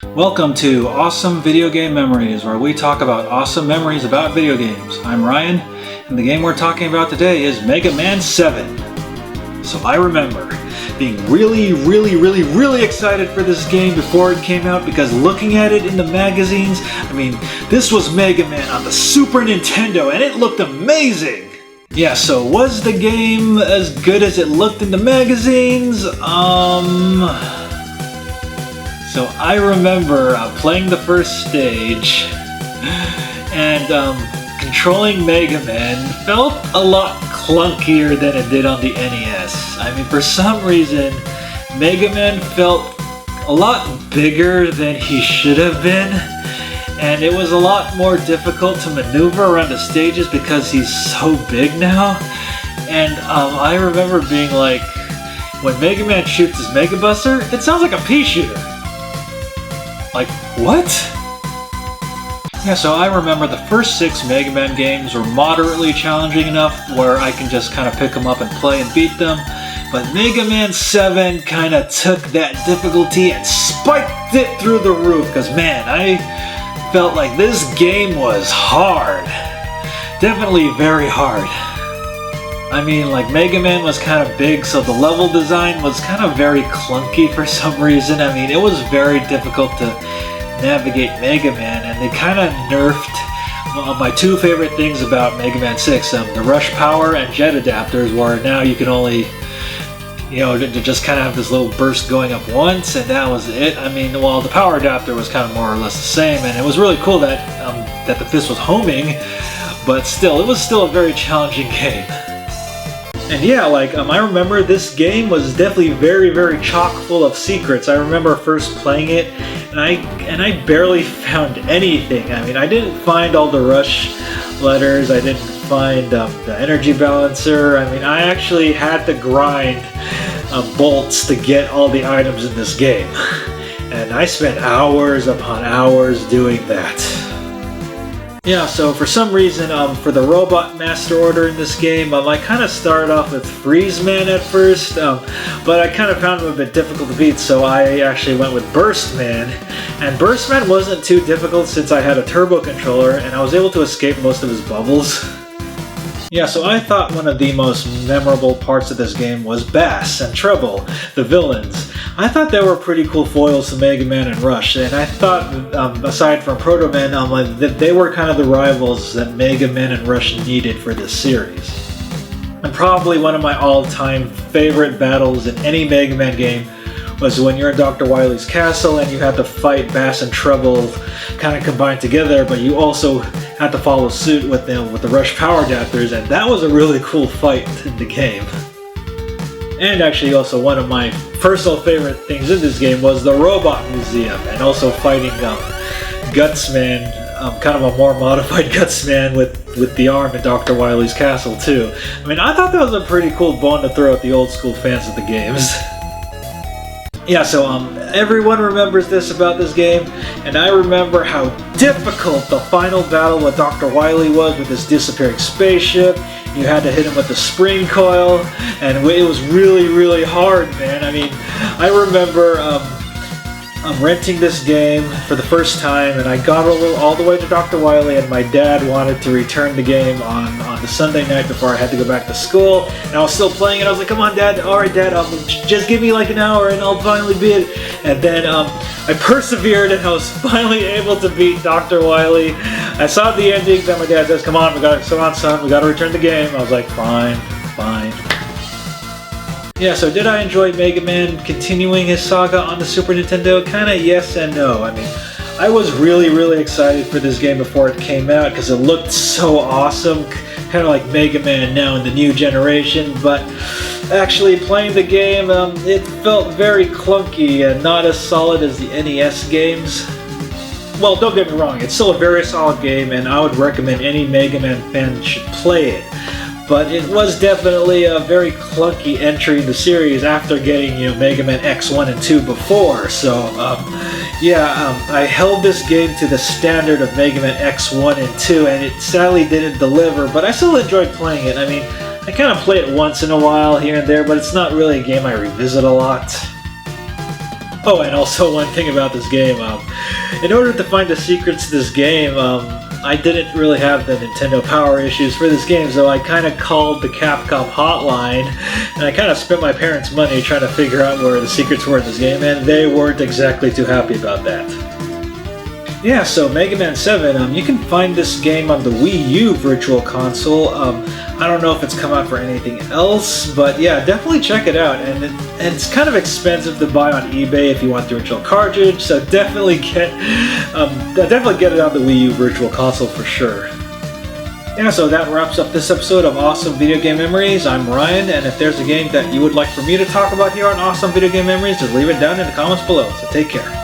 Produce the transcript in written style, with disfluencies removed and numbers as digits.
Welcome to Awesome Video Game Memories, where we talk about awesome memories about video games. I'm Ryan, and the game we're talking about today is Mega Man 7. So I remember being really excited for this game before it came out, because looking at it in the magazines, this was Mega Man on the Super Nintendo, and it looked amazing! Yeah, so was the game as good as it looked in the magazines? So I remember playing the first stage, and controlling Mega Man felt a lot clunkier than it did on the NES. For some reason, Mega Man felt a lot bigger than he should have been, and it was a lot more difficult to maneuver around the stages because he's so big now. And I remember being like, when Mega Man shoots his Mega Buster, it sounds like a pea shooter. Like, what? Yeah, so I remember the first 6 Mega Man games were moderately challenging enough where I can just kind of pick them up and play and beat them. But Mega Man 7 kind of took that difficulty and spiked it through the roof, because man, I felt like this game was hard. Definitely very hard. Mega Man was kind of big, so the level design was kind of very clunky for some reason. It was very difficult to navigate Mega Man, and they kind of nerfed my 2 favorite things about Mega Man 6, the rush power and jet adapters, where now you can only, to just kind of have this little burst going up once, and that was it. The power adapter was kind of more or less the same, and it was really cool that that the fist was homing, but still, it was still a very challenging game. And yeah, I remember this game was definitely very chock full of secrets. I remember first playing it, and I barely found anything. I didn't find all the rush letters, I didn't find the energy balancer. I actually had to grind bolts to get all the items in this game. And I spent hours upon hours doing that. Yeah, so for some reason, for the Robot Master Order in this game, I kind of started off with Freeze Man at first, but I kind of found him a bit difficult to beat, so I actually went with Burst Man. And Burst Man wasn't too difficult since I had a turbo controller, and I was able to escape most of his bubbles. Yeah, so I thought one of the most memorable parts of this game was Bass and Treble, the villains. I thought they were pretty cool foils to Mega Man and Rush, and I thought, aside from Proto Man, that they were kind of the rivals that Mega Man and Rush needed for this series. And probably one of my all-time favorite battles in any Mega Man game was when you're in Dr. Wily's castle and you had to fight Bass and Treble kind of combined together, but you also had to follow suit with the Rush power adapters, and that was a really cool fight in the game. And actually also one of my personal favorite things in this game was the Robot Museum, and also fighting Gutsman, kind of a more modified Gutsman with the arm in Dr. Wily's castle too. I thought that was a pretty cool bone to throw at the old school fans of the games. Yeah, so everyone remembers this about this game, and I remember how difficult the final battle with Dr. Wily was with his disappearing spaceship. You had to hit him with the spring coil, and it was really hard, man. I remember renting this game for the first time, and I got all the way to Dr. Wily, and my dad wanted to return the game on the Sunday night before I had to go back to school, and I was still playing it. I was like, come on, Dad, alright, Dad, just give me like an hour and I'll finally beat it. And then I persevered, and I was finally able to beat Dr. Wily. I saw the ending, then my dad says, come on, son, we gotta return the game. I was like, fine. Yeah, so did I enjoy Mega Man continuing his saga on the Super Nintendo? Kinda yes and no. I was really excited for this game before it came out because it looked so awesome, kind of like Mega Man now in the new generation, but actually playing the game, it felt very clunky and not as solid as the NES games. Well, don't get me wrong, it's still a very solid game, and I would recommend any Mega Man fan should play it. But it was definitely a very clunky entry in the series after getting, Mega Man X1 and 2 before. So, I held this game to the standard of Mega Man X1 and 2, and it sadly didn't deliver, but I still enjoyed playing it. I kind of play it once in a while here and there, but it's not really a game I revisit a lot. Oh, and also one thing about this game, in order to find the secrets to this game, I didn't really have the Nintendo Power issues for this game, so I kind of called the Capcom hotline, and I kind of spent my parents' money trying to figure out where the secrets were in this game, and they weren't exactly too happy about that. Yeah, so Megaman 7, you can find this game on the Wii U Virtual Console. I don't know if it's come out for anything else, but yeah, definitely check it out. And it's kind of expensive to buy on eBay if you want the original cartridge, so definitely get it on the Wii U Virtual Console for sure. Yeah, so that wraps up this episode of Awesome Video Game Memories. I'm Ryan, and if there's a game that you would like for me to talk about here on Awesome Video Game Memories, just leave it down in the comments below. So take care.